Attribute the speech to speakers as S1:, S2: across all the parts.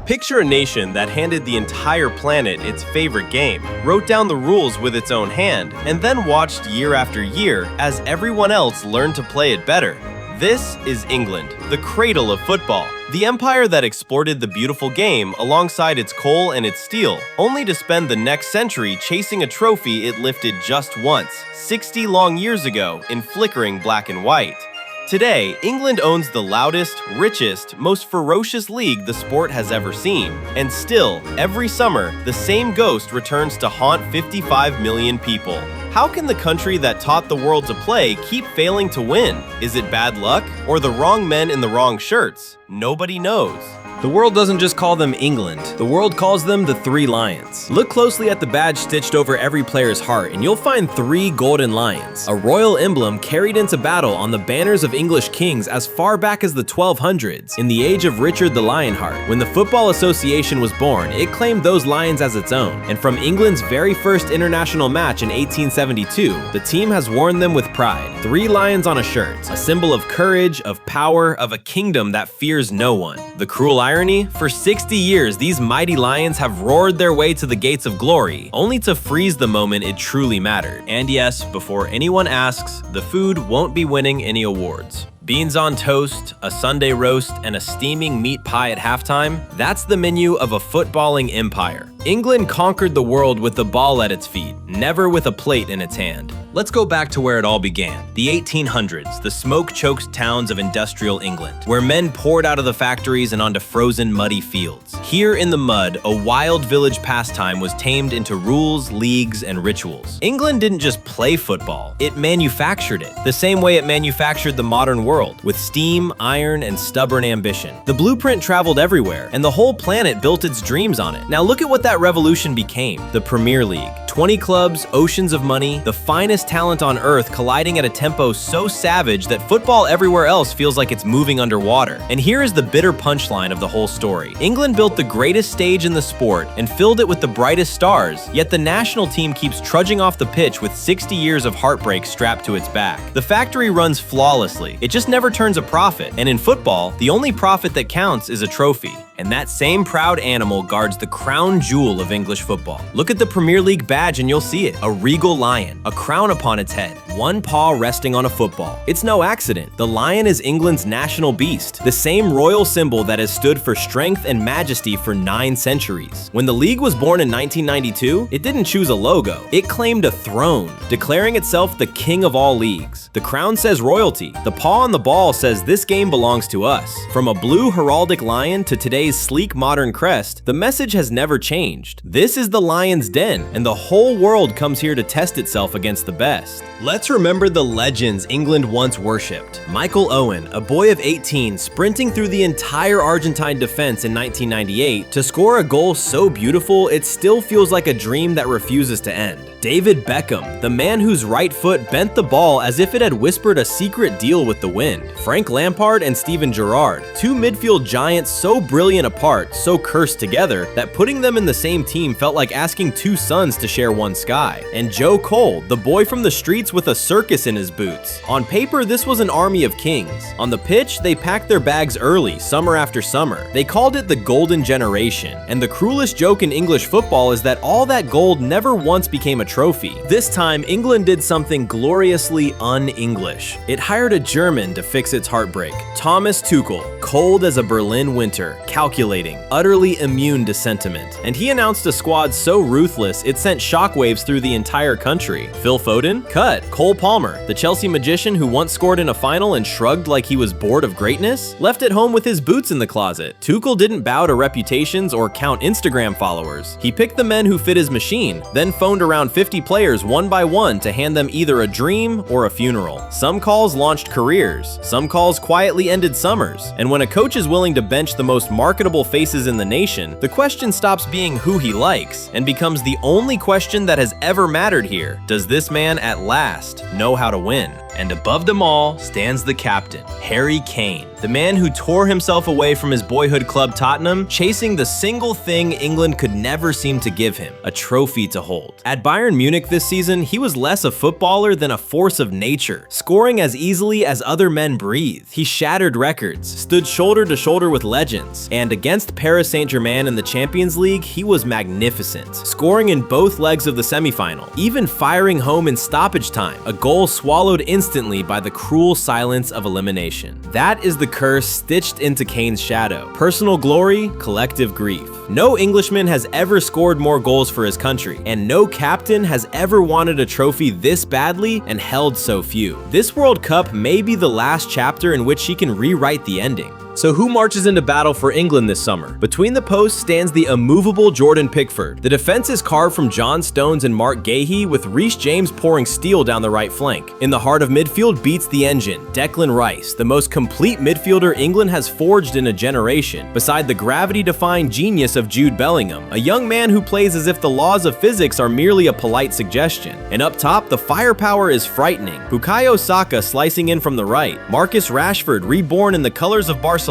S1: Picture a nation that handed the entire planet its favorite game, wrote down the rules with its own hand, and then watched year after year as everyone else learned to play it better. This is England, the cradle of football, the empire that exported the beautiful game alongside its coal and its steel, only to spend the next century chasing a trophy it lifted just once, 60 long years ago, in flickering black and white. Today, England owns the loudest, richest, most ferocious league the sport has ever seen. And still, every summer, the same ghost returns to haunt 55 million people. How can the country that taught the world to play keep failing to win? Is it bad luck? Or the wrong men in the wrong shirts? Nobody knows.
S2: The world doesn't just call them England, the world calls them the Three Lions. Look closely at the badge stitched over every player's heart and you'll find 3 golden lions, a royal emblem carried into battle on the banners of English kings as far back as the 1200s, in the age of Richard the Lionheart. When the Football Association was born, it claimed those lions as its own, and from England's very first international match in 1872, the team has worn them with pride. 3 lions on a shirt, a symbol of courage, of power, of a kingdom that fears no one. The cruel irony? For 60 years, these mighty lions have roared their way to the gates of glory, only to freeze the moment it truly mattered. And yes, before anyone asks, the food won't be winning any awards. Beans on toast, a Sunday roast, and a steaming meat pie at halftime, that's the menu of a footballing empire. England conquered the world with the ball at its feet, never with a plate in its hand. Let's go back to where it all began, the 1800s, the smoke-choked towns of industrial England, where men poured out of the factories and onto frozen, muddy fields. Here in the mud, a wild village pastime was tamed into rules, leagues, and rituals. England didn't just play football, it manufactured it, the same way it manufactured the modern world, with steam, iron, and stubborn ambition. The blueprint traveled everywhere, and the whole planet built its dreams on it. Now look at what that revolution became, the Premier League. 20 clubs, oceans of money, the finest talent on earth colliding at a tempo so savage that football everywhere else feels like it's moving underwater. And here is the bitter punchline of the whole story. England built the greatest stage in the sport and filled it with the brightest stars, yet the national team keeps trudging off the pitch with 60 years of heartbreak strapped to its back. The factory runs flawlessly, it just never turns a profit, and in football, the only profit that counts is a trophy. And that same proud animal guards the crown jewel of English football. Look at the Premier League badge and you'll see it. A regal lion, a crown upon its head, one paw resting on a football. It's no accident. The lion is England's national beast, the same royal symbol that has stood for strength and majesty for 9 centuries. When the league was born in 1992, it didn't choose a logo. It claimed a throne, declaring itself the king of all leagues. The crown says royalty. The paw on the ball says this game belongs to us. From a blue heraldic lion to today's sleek modern crest, the message has never changed. This is the lion's den, and the whole world comes here to test itself against the best. Let's remember the legends England once worshipped. Michael Owen, a boy of 18 sprinting through the entire Argentine defense in 1998 to score a goal so beautiful it still feels like a dream that refuses to end. David Beckham, the man whose right foot bent the ball as if it had whispered a secret deal with the wind. Frank Lampard and Steven Gerrard, 2 midfield giants so brilliant apart, so cursed together, that putting them in the same team felt like asking 2 suns to share one sky. And Joe Cole, the boy from the streets with a circus in his boots. On paper, this was an army of kings. On the pitch, they packed their bags early, summer after summer. They called it the Golden Generation. And the cruelest joke in English football is that all that gold never once became a trophy. This time, England did something gloriously un-English. It hired a German to fix its heartbreak. Thomas Tuchel, cold as a Berlin winter, calculating, utterly immune to sentiment. And he announced a squad so ruthless it sent shockwaves through the entire country. Phil Foden? Cut. Cole Palmer, the Chelsea magician who once scored in a final and shrugged like he was bored of greatness? Left at home with his boots in the closet. Tuchel didn't bow to reputations or count Instagram followers. He picked the men who fit his machine, then phoned around 50 players one by one to hand them either a dream or a funeral. Some calls launched careers, some calls quietly ended summers, and when a coach is willing to bench the most marketable faces in the nation, the question stops being who he likes and becomes the only question that has ever mattered here. Does this man at last know how to win?
S1: And above them all stands the captain, Harry Kane, the man who tore himself away from his boyhood club Tottenham, chasing the single thing England could never seem to give him, a trophy to hold. At Bayern Munich this season, he was less a footballer than a force of nature, scoring as easily as other men breathe. He shattered records, stood shoulder to shoulder with legends, and against Paris Saint-Germain in the Champions League, he was magnificent, scoring in both legs of the semifinal, even firing home in stoppage time, a goal swallowed instantly by the cruel silence of elimination. That is the curse stitched into Kane's shadow. Personal glory, collective grief. No Englishman has ever scored more goals for his country, and no captain has ever wanted a trophy this badly and held so few. This World Cup may be the last chapter in which he can rewrite the ending. So who marches into battle for England this summer? Between the posts stands the immovable Jordan Pickford. The defense is carved from John Stones and Mark Gahey, with Reece James pouring steel down the right flank. In the heart of midfield beats the engine, Declan Rice, the most complete midfielder England has forged in a generation, beside the gravity-defying genius of Jude Bellingham, a young man who plays as if the laws of physics are merely a polite suggestion. And up top, the firepower is frightening. Bukayo Saka slicing in from the right, Marcus Rashford reborn in the colors of Barcelona,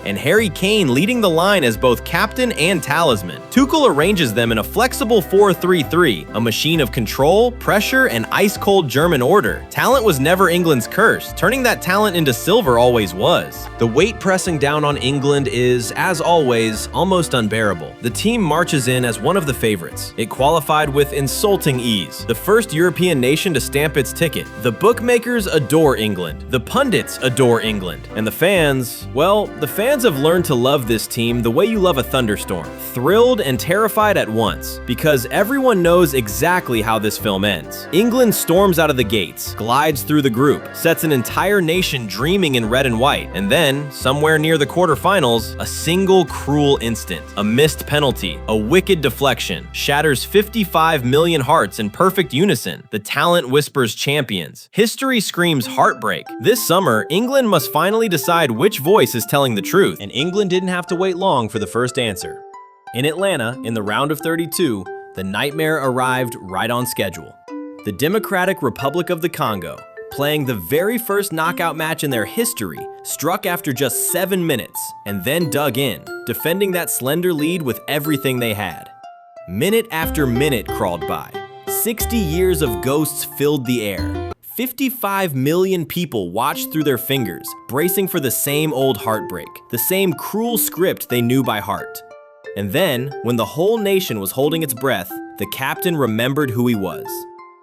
S1: and Harry Kane leading the line as both captain and talisman. Tuchel arranges them in a flexible 4-3-3, a machine of control, pressure, and ice-cold German order. Talent was never England's curse, turning that talent into silver always was. The weight pressing down on England is, as always, almost unbearable. The team marches in as one of the favorites. It qualified with insulting ease, the first European nation to stamp its ticket. The bookmakers adore England, the pundits adore England, and the fans, well, the fans have learned to love this team the way you love a thunderstorm, thrilled and terrified at once, because everyone knows exactly how this film ends. England storms out of the gates, glides through the group, sets an entire nation dreaming in red and white, and then, somewhere near the quarterfinals, a single cruel instant, a missed penalty, a wicked deflection, shatters 55 million hearts in perfect unison. The talent whispers champions. History screams heartbreak. This summer, England must finally decide which voice is telling the truth, and England didn't have to wait long for the first answer. In Atlanta, in the round of 32, the nightmare arrived right on schedule. The Democratic Republic of the Congo, playing the very first knockout match in their history, struck after just 7 minutes, and then dug in, defending that slender lead with everything they had. Minute after minute crawled by. 60 years of ghosts filled the air. 55 million people watched through their fingers, bracing for the same old heartbreak, the same cruel script they knew by heart. And then, when the whole nation was holding its breath, the captain remembered who he was.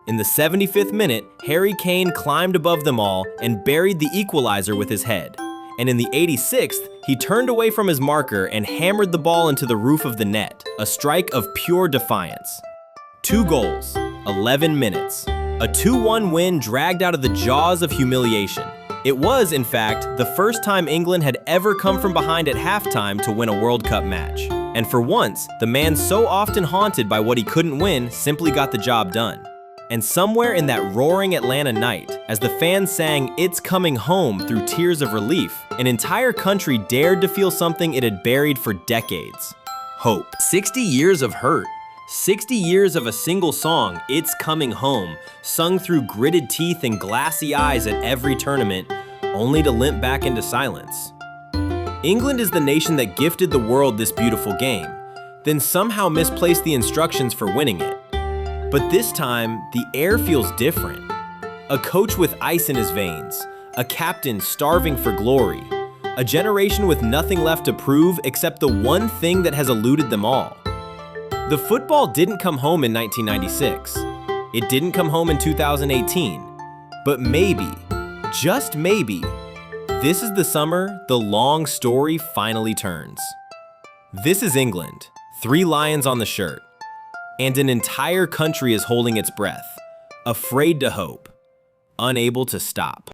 S1: In the 75th minute, Harry Kane climbed above them all and buried the equalizer with his head. And in the 86th, he turned away from his marker and hammered the ball into the roof of the net, a strike of pure defiance. 2 goals, 11 minutes. A 2-1 win dragged out of the jaws of humiliation. It was, in fact, the first time England had ever come from behind at halftime to win a World Cup match. And for once, the man so often haunted by what he couldn't win simply got the job done. And somewhere in that roaring Atlanta night, as the fans sang "It's Coming Home" through tears of relief, an entire country dared to feel something it had buried for decades: hope. 60 years of hurt. 60 years of a single song, "It's Coming Home," sung through gritted teeth and glassy eyes at every tournament, only to limp back into silence. England is the nation that gifted the world this beautiful game, then somehow misplaced the instructions for winning it. But this time, the air feels different. A coach with ice in his veins, a captain starving for glory, a generation with nothing left to prove except the one thing that has eluded them all. The football didn't come home in 1996. It didn't come home in 2018. But maybe, just maybe, this is the summer the long story finally turns. This is England, 3 lions on the shirt, and an entire country is holding its breath, afraid to hope, unable to stop.